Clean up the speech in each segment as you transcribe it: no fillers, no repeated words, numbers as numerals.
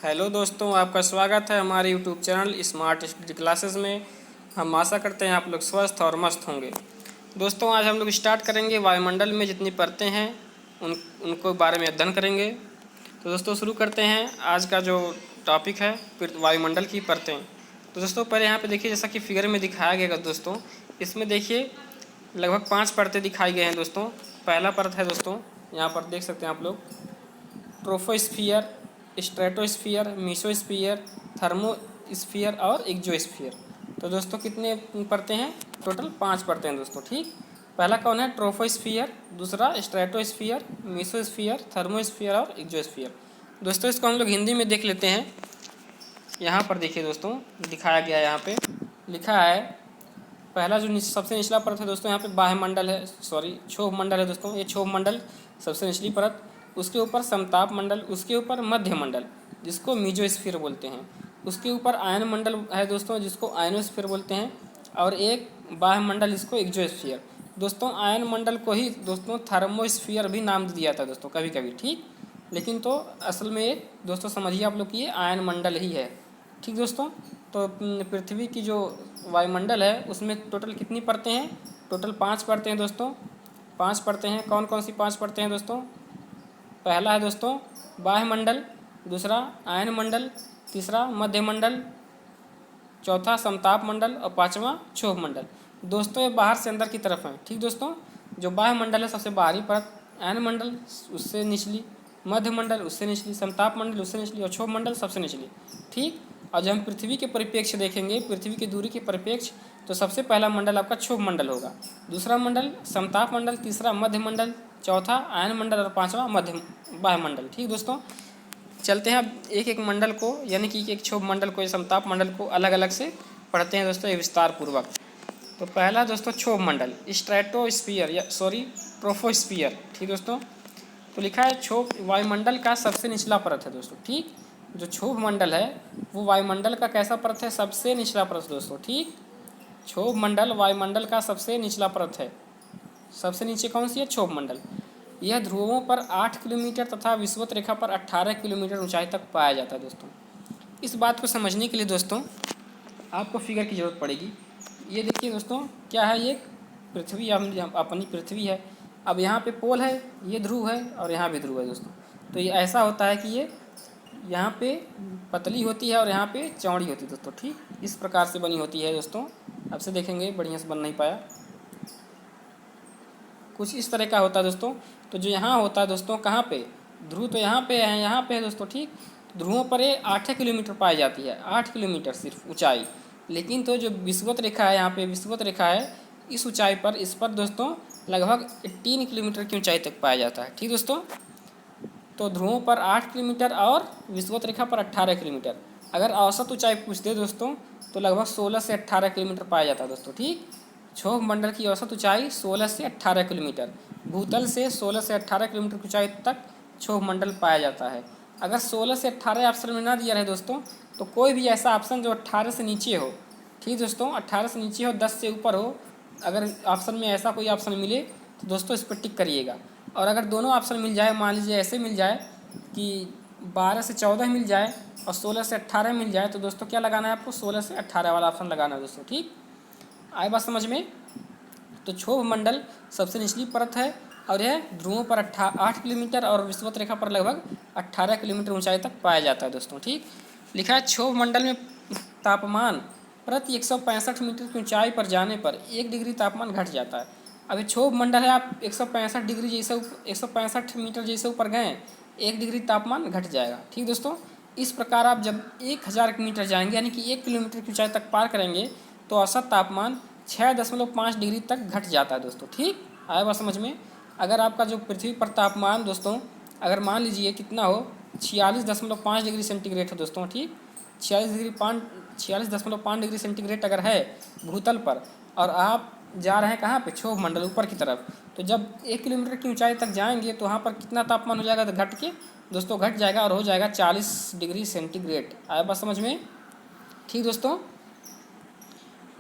Hello दोस्तों, आपका स्वागत है हमारे YouTube channel smart study classes में। हम आशा करते हैं आप लोग स्वस्थ और मस्त होंगे। दोस्तों, आज हम लोग स्टार्ट करेंगे वायुमंडल में जितनी परतें हैं उनको बारे में अध्ययन करेंगे। तो दोस्तों शुरू करते हैं। आज का जो टॉपिक है वायुमंडल की परतें। तो दोस्तों पहले यहाँ पे देखिए, जैसा कि फिगर में दिखाया गया दोस्तों, इसमें देखिए लगभग 5 परतें दिखाई गई हैं दोस्तों। पहला परत है दोस्तों, यहाँ पर देख सकते हैं आप लोग, ट्रोपोस्फियर, स्ट्रेटोस्फियर, मीसोस्फियर, थर्मोस्फियर और एक्सोस्फियर। तो दोस्तों कितने परतें हैं? टोटल 5 परतें हैं दोस्तों। ठीक, पहला कौन है? ट्रोपोस्फियर, दूसरा स्ट्रेटोस्फियर, मीसोस्फियर, थर्मोस्फियर और एक्सोस्फियर। दोस्तों इसको हम लोग हिंदी में देख लेते हैं। यहाँ पर देखिए दोस्तों, दिखाया गया है, यहाँ पे लिखा है पहला जो सबसे निचला परत है दोस्तों, यहाँ पे बाह्यमंडल है, क्षोभ मंडल है दोस्तों। ये क्षोभ मंडल सबसे निचली परत, उसके ऊपर समताप मंडल, उसके ऊपर मध्य मंडल जिसको मीजोस्फीयर बोलते हैं, उसके ऊपर आयन मंडल है दोस्तों जिसको आयनोस्फीयर बोलते हैं, और एक बाह्यमंडल जिसको एक्सोस्फीयर। दोस्तों आयन मंडल को ही दोस्तों थर्मोस्फीयर भी नाम दिया था दोस्तों कभी कभी। ठीक, लेकिन तो असल में दोस्तों समझिए आप लोग कि ये आयन मंडल ही है। ठीक दोस्तों, तो पृथ्वी की जो वायुमंडल है उसमें टोटल कितनी परतें हैं? टोटल 5 परतें हैं दोस्तों। 5 परतें हैं। कौन कौन सी 5 परतें हैं दोस्तों? पहला है दोस्तों बाह्यमंडल, दूसरा आयन मंडल, तीसरा मध्य मंडल, चौथा समताप मंडल और पांचवा क्षोभ मंडल। दोस्तों ये बाहर से अंदर की तरफ है। ठीक दोस्तों, जो बाह्यमंडल है सबसे बाहरी परत, आयन मंडल उससे निचली, मध्य मंडल उससे निचली, समताप मंडल उससे निचली और क्षोभ मंडल सबसे निचली। ठीक, और जब हम पृथ्वी के परिप्रेक्ष्य देखेंगे, पृथ्वी की दूरी के परिप्रेक्ष्य, तो सबसे पहला मंडल आपका क्षोभ मंडल होगा, दूसरा मंडल समताप मंडल, तीसरा मध्य मंडल, चौथा आयन मंडल और पांचवा मध्य बाह्यमंडल। ठीक दोस्तों, चलते हैं अब एक एक मंडल को, यानी कि एक क्षोभ मंडल को, समताप मंडल को अलग अलग से पढ़ते हैं दोस्तों विस्तार पूर्वक। तो पहला दोस्तों क्षोभ मंडल, स्ट्रेटोस्फियर या ट्रोपोस्फियर। ठीक दोस्तों, तो लिखा है क्षोभ वायुमंडल का सबसे निचला परत है दोस्तों। ठीक, जो क्षोभ मंडल है वो वायुमंडल का कैसा परत है? सबसे निचला परत दोस्तों। ठीक, क्षोभ मंडल वायुमंडल का सबसे निचला परत है। सबसे नीचे कौन सी है? क्षोभ मंडल। यह ध्रुवों पर 8 किलोमीटर तथा विषुवत रेखा पर 18 किलोमीटर ऊंचाई तक पाया जाता है दोस्तों। इस बात को समझने के लिए दोस्तों आपको फिगर की ज़रूरत पड़ेगी। ये देखिए दोस्तों, क्या है? ये पृथ्वी, अपनी पृथ्वी है। अब यहाँ पे पोल है, ये ध्रुव है और यहाँ भी ध्रुव है दोस्तों। तो ये ऐसा होता है कि ये यहाँ पे पतली होती है और यहाँ पे चौड़ी होती है दोस्तों। ठीक, इस प्रकार से बनी होती है दोस्तों। अब से देखेंगे, बढ़िया से बन नहीं पाया, कुछ इस तरह का होता है दोस्तों। तो जो यहाँ होता है दोस्तों, कहाँ पे? ध्रुव तो यहाँ पे है, यहाँ पे है दोस्तों। ठीक, ध्रुवों पर ये 8 किलोमीटर पाई जाती है, 8 किलोमीटर सिर्फ ऊंचाई। लेकिन तो जो विषुवत रेखा है, यहाँ पे विषुवत रेखा है, इस ऊंचाई पर, इस पर दोस्तों लगभग 18 किलोमीटर की ऊंचाई तक पाया जाता है। ठीक दोस्तों, तो ध्रुवों पर 8 किलोमीटर और विषुवत रेखा पर 18 किलोमीटर। अगर औसत ऊंचाई पूछ दे दोस्तों तो लगभग 16 से 18 किलोमीटर पाया जाता है दोस्तों। ठीक, क्षोभ मंडल की औसत ऊंचाई 16 से 18 किलोमीटर, भूतल से 16 से 18 किलोमीटर की ऊंचाई तक क्षोभ मंडल पाया जाता है। अगर 16 से 18 ऑप्शन में ना दिया रहे दोस्तों, तो कोई भी ऐसा ऑप्शन जो 18 से नीचे हो। ठीक दोस्तों, 18 से नीचे हो, 10 से ऊपर हो, अगर ऑप्शन में ऐसा कोई ऑप्शन मिले तो दोस्तों इस पर टिक करिएगा। और अगर दोनों ऑप्शन मिल जाए, मान लीजिए ऐसे मिल जाए कि 12 से 14 मिल जाए और 16 से 18 मिल जाए, तो दोस्तों क्या लगाना है आपको? 16 से 18 वाला ऑप्शन लगाना है दोस्तों। ठीक, आए बात समझ में? तो क्षोभ मंडल सबसे निचली परत है और यह ध्रुवों पर 8 किलोमीटर और विषुवत रेखा पर लगभग 18 किलोमीटर ऊंचाई तक पाया जाता है दोस्तों। ठीक, लिखा है क्षोभ मंडल में तापमान प्रति 165 मीटर की ऊंचाई पर जाने पर 1 डिग्री तापमान घट जाता है। अभी क्षोभ मंडल है, आप 165 डिग्री जैसे 165 मीटर जैसे ऊपर गए, 1 डिग्री तापमान घट जाएगा। ठीक दोस्तों, इस प्रकार आप जब 1000 मीटर जाएंगे, यानी कि 1 किलोमीटर की ऊंचाई तक पार करेंगे, तो औसत तापमान 6.5 डिग्री तक घट जाता है दोस्तों। ठीक, आया बात समझ में? अगर आपका जो पृथ्वी पर तापमान दोस्तों, अगर मान लीजिए कितना हो, 46.5 डिग्री सेंटीग्रेड है दोस्तों। ठीक, 46.5 डिग्री सेंटीग्रेड अगर है भूतल पर, और आप जा रहे हैं कहाँ पे? क्षोभ मंडल ऊपर की तरफ, तो जब 1 किलोमीटर की ऊंचाई तक जाएंगे तो वहाँ पर कितना तापमान हो जाएगा? तो घट के दोस्तों घट जाएगा और हो जाएगा 40 डिग्री सेंटीग्रेड। आया बात समझ में? ठीक दोस्तों,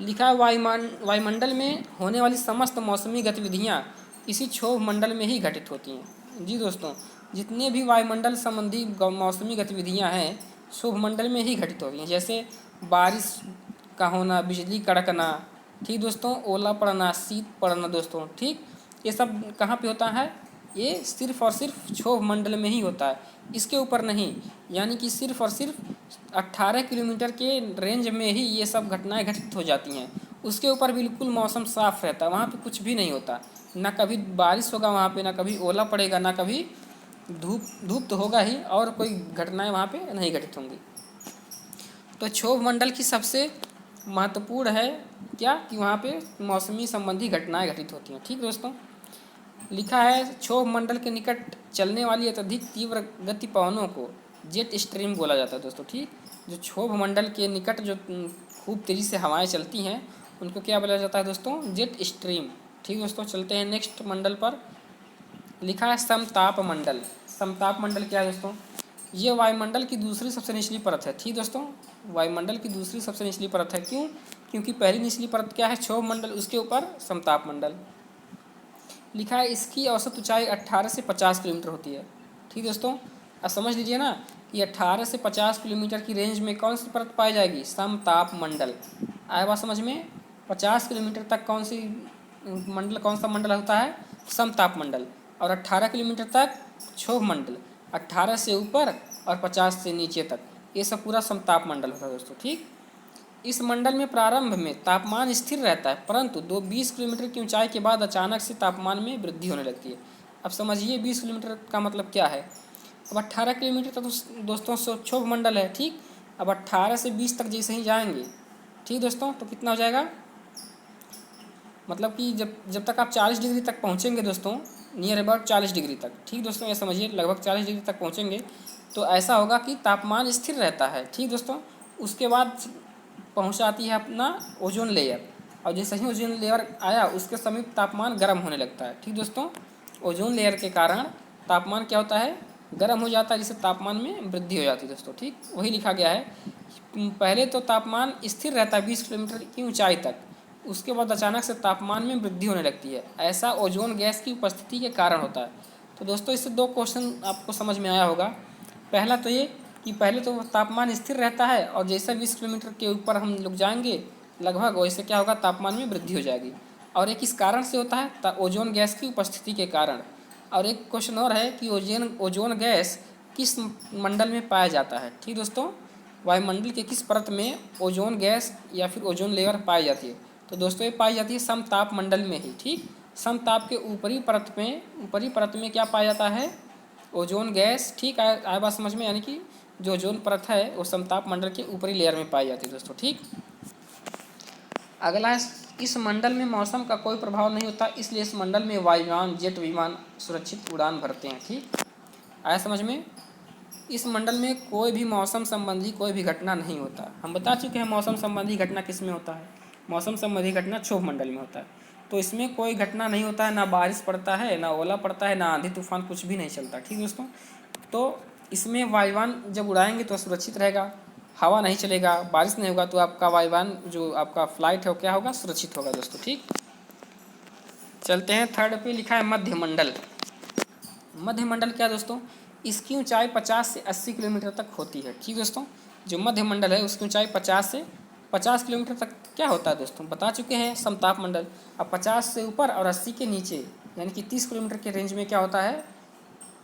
लिखा है वायुमंडल में होने वाली समस्त मौसमी गतिविधियाँ इसी क्षोभ मंडल में ही घटित होती हैं। जी दोस्तों, जितने भी वायुमंडल संबंधी मौसमी गतिविधियाँ हैं शुभ मंडल में ही घटित होती हैं। जैसे बारिश का होना, बिजली कड़कना, ठीक दोस्तों, ओला पड़ना, शीत पड़ना दोस्तों, ठीक, ये सब कहाँ पे होता है? ये सिर्फ और सिर्फ क्षोभ मंडल में ही होता है, इसके ऊपर नहीं। यानी कि सिर्फ और सिर्फ 18 किलोमीटर के रेंज में ही ये सब घटनाएं घटित हो जाती हैं। उसके ऊपर बिल्कुल मौसम साफ रहता है, वहाँ पे कुछ भी नहीं होता, ना कभी बारिश होगा वहाँ पे, ना कभी ओला पड़ेगा, ना कभी धूप धूप तो होगा ही, और कोई घटनाएं वहाँ पे नहीं घटित होंगी। तो क्षोभ मंडल की सबसे महत्वपूर्ण है क्या कि वहाँ पे मौसमी संबंधी घटनाएं घटित होती हैं। ठीक दोस्तों, लिखा है क्षोभ मंडल के निकट चलने वाली अत्यधिक तीव्र गति पवनों को जेट स्ट्रीम बोला जाता है दोस्तों। ठीक, जो क्षोभ मंडल के निकट जो खूब तेज़ी से हवाएं चलती हैं उनको क्या बोला जाता है दोस्तों? Jet stream. ठीक दोस्तों, चलते हैं नेक्स्ट मंडल पर। लिखा है समताप मंडल। समताप मंडल क्या है दोस्तों? ये वायुमंडल की दूसरी सबसे निचली परत है। ठीक दोस्तों, वायुमंडल की दूसरी सबसे निचली परत है। क्यों? क्योंकि पहली निचली परत क्या है? क्षोभ मंडल, उसके ऊपर समताप मंडल। लिखा है इसकी औसत ऊंचाई 18 से 50 किलोमीटर होती है। ठीक दोस्तों, अब समझ लीजिए ना कि 18 से 50 किलोमीटर की रेंज में कौन सी परत पाई जाएगी? समताप मंडल। आया बात समझ में? 50 किलोमीटर तक कौन सी मंडल, कौन सा मंडल होता है? समताप मंडल। और 18 किलोमीटर तक क्षोभ मंडल। 18 से ऊपर और 50 से नीचे तक ये सब पूरा समताप मंडल होता है दोस्तों। ठीक, इस मंडल में प्रारंभ में तापमान स्थिर रहता है, परंतु 20 किलोमीटर की ऊंचाई के बाद अचानक से तापमान में वृद्धि होने लगती है। अब समझिए 20 किलोमीटर का मतलब क्या है। अब 18 किलोमीटर तक तो दोस्तों क्षोभ मंडल है। ठीक, अब 18 से 20 तक जैसे ही जाएंगे, ठीक दोस्तों, तो कितना हो जाएगा? मतलब कि जब जब तक आप 40 डिग्री तक पहुँचेंगे दोस्तों, नियर अबाउट 40 डिग्री तक, ठीक दोस्तों, ये समझिए लगभग 40 डिग्री तक पहुँचेंगे तो ऐसा होगा कि तापमान स्थिर रहता है। ठीक दोस्तों, उसके बाद पहुँच आती है अपना ओजोन लेयर, और जैसे ही ओजोन लेयर आया उसके समीप तापमान गर्म होने लगता है। ठीक दोस्तों, ओजोन लेयर के कारण तापमान क्या होता है? गर्म हो जाता है, जिससे तापमान में वृद्धि हो जाती है दोस्तों। ठीक, वही लिखा गया है, पहले तो तापमान स्थिर रहता है 20 किलोमीटर की ऊंचाई तक, उसके बाद अचानक से तापमान में वृद्धि होने लगती है। ऐसा ओजोन गैस की उपस्थिति के कारण होता है। तो दोस्तों इससे दो क्वेश्चन आपको समझ में आया होगा। पहला तो ये कि पहले तो तापमान स्थिर रहता है, और जैसे 20 किलोमीटर के ऊपर हम लोग जाएंगे लगभग, वैसे क्या होगा? तापमान में वृद्धि हो जाएगी। और एक किस कारण से होता है? ओजोन गैस की उपस्थिति के कारण। और एक क्वेश्चन और है कि ओजोन गैस किस मंडल में पाया जाता है? ठीक दोस्तों, वायुमंडल के किस परत में ओजोन गैस या फिर ओजोन लेयर पाई जाती है? तो दोस्तों ये पाई जाती है समताप मंडल में ही। ठीक, समताप के ऊपरी परत में क्या पाया जाता है? Ozone gas. ठीक, आया बात समझ में? यानी कि जो ओजोन परत है वो समताप मंडल के ऊपरी लेयर में पाई जाती है दोस्तों। ठीक, अगला है इस मंडल में मौसम का कोई प्रभाव नहीं होता, इसलिए इस मंडल में वायुयान, जेट विमान सुरक्षित उड़ान भरते हैं। ठीक, आया समझ में? इस मंडल में कोई भी मौसम संबंधी कोई भी घटना नहीं होता। हम बता चुके हैं मौसम संबंधी घटना किस में होता है? मौसम संबंधी घटना क्षोभ मंडल में होता है। तो इसमें कोई घटना नहीं होता है, ना बारिश पड़ता है, ना ओला पड़ता है, ना आंधी तूफान, कुछ भी नहीं चलता। ठीक दोस्तों, तो इसमें वायुयान जब उड़ाएंगे तो सुरक्षित रहेगा, हवा नहीं चलेगा, बारिश नहीं होगा, तो आपका वायुयान जो आपका फ्लाइट है वो क्या होगा? सुरक्षित होगा दोस्तों। ठीक, चलते हैं थर्ड पे। लिखा है मध्य मंडल। मध्य मंडल क्या दोस्तों? इसकी ऊंचाई 50 से 80 किलोमीटर तक होती है। ठीक दोस्तों, जो मध्य मंडल है उसकी ऊंचाई 50 किलोमीटर तक क्या होता है दोस्तों? बता चुके हैं समताप मंडल। अब 50 से ऊपर और 80 के नीचे यानी कि 30 किलोमीटर के रेंज में क्या होता है?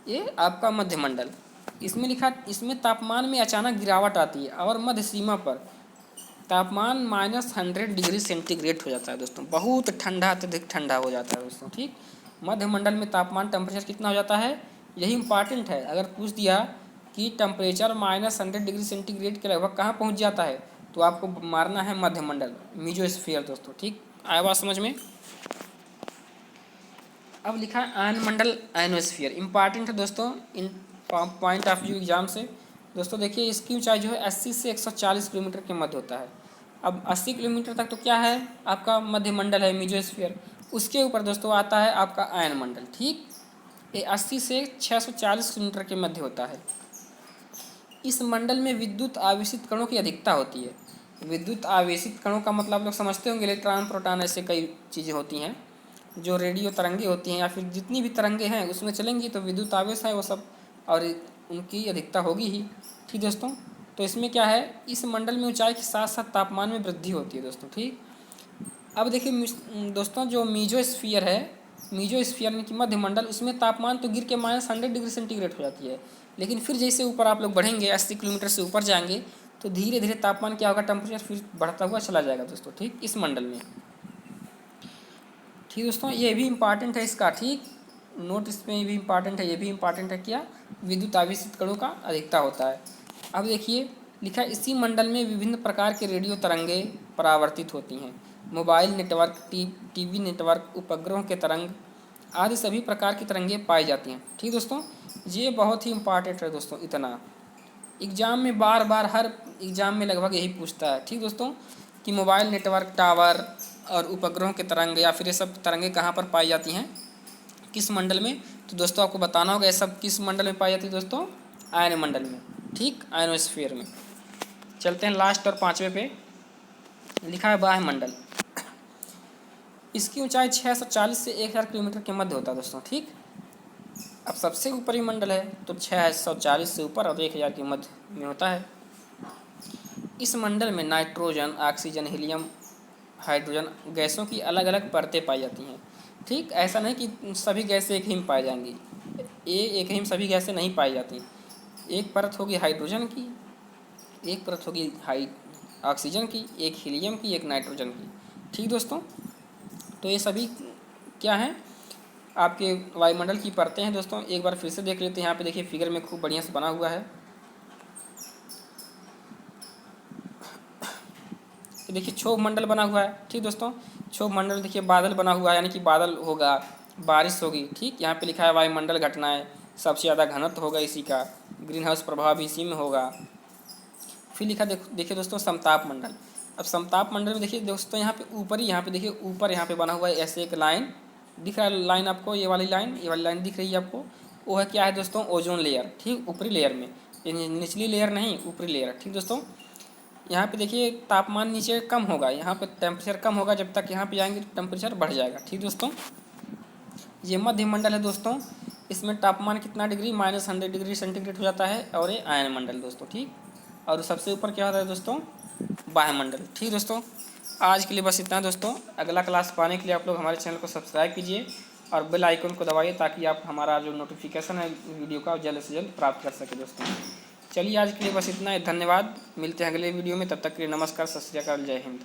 ये आपका मध्य मंडल। इसमें लिखा, इसमें तापमान में अचानक गिरावट आती है और मध्य सीमा पर तापमान -100 डिग्री सेंटीग्रेड हो जाता है दोस्तों। बहुत ठंडा, अत्यधिक ठंडा हो जाता है दोस्तों। ठीक, मध्य मंडल में तापमान टेम्परेचर कितना हो जाता है? यही इंपॉर्टेंट है। अगर पूछ दिया कि टेम्परेचर -100 डिग्री सेंटीग्रेड के लगभग कहाँ पहुँच जाता है, तो आपको मारना है मध्य मंडल, मीजोस्फीयर दोस्तों। ठीक, आया बात समझ में? अब लिखा है आयन मंडल, आयनोस्फीयर। इंपॉर्टेंट है दोस्तों इन पॉइंट ऑफ व्यू एग्जाम से। दोस्तों देखिए इसकी ऊंचाई जो है 80 से 140 किलोमीटर के मध्य होता है। अब 80 किलोमीटर तक तो क्या है? आपका मध्य मंडल है, मीजोस्फीयर। उसके ऊपर दोस्तों आता है आपका आयन मंडल। ठीक, ये 80 से 640 किलोमीटर के मध्य होता है। इस मंडल में विद्युत आवेशित कणों की अधिकता होती है। विद्युत आवेशित कणों का मतलब आप लोग समझते होंगे, इलेक्ट्रॉन, प्रोटॉन, ऐसे कई चीज़ें होती हैं जो रेडियो तरंगे होती हैं या फिर जितनी भी तरंगे हैं उसमें चलेंगी तो विद्युत आवेश है वो सब, और उनकी अधिकता होगी ही। ठीक दोस्तों, तो इसमें क्या है, इस मंडल में ऊंचाई के साथ साथ तापमान में वृद्धि होती है दोस्तों। ठीक, अब देखिए दोस्तों, जो मीजोस्फीयर है, मीजोस्फीयर में कि मध्यमंडल, उसमें तापमान तो गिर के -100 डिग्री सेंटीग्रेड हो जाती है। लेकिन फिर जैसे ऊपर आप लोग बढ़ेंगे, 80 किलोमीटर से ऊपर जाएंगे, तो धीरे धीरे तापमान क्या होगा, टेम्परेचर फिर बढ़ता हुआ चला जाएगा दोस्तों। ठीक, इस मंडल में। ठीक दोस्तों, ये भी इम्पॉर्टेंट है इसका। ठीक, नोट इसमें ये भी इम्पॉर्टेंट है, ये भी इम्पॉर्टेंट है, क्या, विद्युत आवेशित कणों का अधिकता होता है। अब देखिए लिखा है, इसी मंडल में विभिन्न प्रकार के रेडियो तरंगे परावर्तित होती हैं। मोबाइल नेटवर्क, टीवी नेटवर्क, उपग्रहों के तरंग आदि सभी प्रकार की तरंगे पाई जाती हैं। ठीक दोस्तों, ये बहुत ही इम्पॉर्टेंट है दोस्तों। इतना एग्ज़ाम में बार बार, हर एग्ज़ाम में लगभग यही पूछता है। ठीक दोस्तों, कि मोबाइल नेटवर्क, टावर और उपग्रहों के तरंग या फिर ये सब तरंगे कहाँ पर पाई जाती हैं, किस मंडल में। तो दोस्तों आपको बताना होगा ये सब किस मंडल में पाई जाती है दोस्तों, आयन मंडल में। ठीक, आयनोस्फीयर में। चलते हैं लास्ट और 5वें पे। लिखा है बाह्य मंडल। इसकी ऊंचाई 640 से 1000 किलोमीटर के मध्य होता है दोस्तों। ठीक, अब सबसे ऊपरी मंडल है तो 640 से ऊपर और 1000 के मध्य में होता है। इस मंडल में नाइट्रोजन, ऑक्सीजन, हीलियम, हाइड्रोजन गैसों की अलग अलग परतें पाई जाती हैं। ठीक, ऐसा नहीं कि सभी गैसें एक ही में पाई जाएंगी, एक ही में सभी गैसें नहीं पाई जाती। एक परत होगी हाइड्रोजन की, एक परत होगी ऑक्सीजन की, एक हीलियम की, एक नाइट्रोजन की। ठीक दोस्तों, तो ये सभी क्या हैं, आपके वायुमंडल की परतें हैं दोस्तों। एक बार फिर से देख लेते हैं। यहाँ पे देखिए फिगर में खूब बढ़िया से बना हुआ है। तो देखिए क्षोभ मंडल बना हुआ है। ठीक दोस्तों, क्षोभ मंडल देखिए बादल बना हुआ है, यानी कि बादल होगा, बारिश होगी। ठीक, यहाँ पे लिखा है वायुमंडल घटनाएं, सबसे ज़्यादा घनत्व होगा इसी का, ग्रीन हाउस प्रभाव भी इसी में होगा। फिर लिखा देखिए दोस्तों समताप मंडल। अब समताप मंडल में देखिए दोस्तों, यहाँ पे ऊपर ही, यहाँ पे देखिए ऊपर यहाँ पे बना हुआ है ऐसे एक लाइन दिख रहा है, लाइन आपको, ये वाली लाइन दिख रही है आपको। वो है क्या है दोस्तों, ओजोन लेयर। ठीक, ऊपरी लेयर में, निचली लेयर नहीं, ऊपरी लेयर। ठीक दोस्तों, यहाँ पे देखिए तापमान नीचे कम होगा, यहाँ पे टेम्परेचर कम होगा, जब तक यहाँ पे आएंगे तो टेम्परेचर बढ़ जाएगा। ठीक दोस्तों, ये मध्य मंडल है दोस्तों। इसमें तापमान कितना डिग्री, -100 डिग्री सेंटीग्रेड हो जाता है, और ये आयन मंडल दोस्तों। ठीक, और सबसे ऊपर क्या होता है दोस्तों, वायुमंडल। ठीक दोस्तों, आज के लिए बस इतना दोस्तों। अगला क्लास पाने के लिए आप लोग हमारे चैनल को सब्सक्राइब कीजिए और बेल आइकन को दबाइए, ताकि आप हमारा जो नोटिफिकेशन है वीडियो का जल्द से जल्द प्राप्त कर सके दोस्तों। चलिए आज के लिए बस इतना है, धन्यवाद। मिलते हैं अगले वीडियो में, तब तक के लिए नमस्कार, सत श्री अकाल, जय हिंद।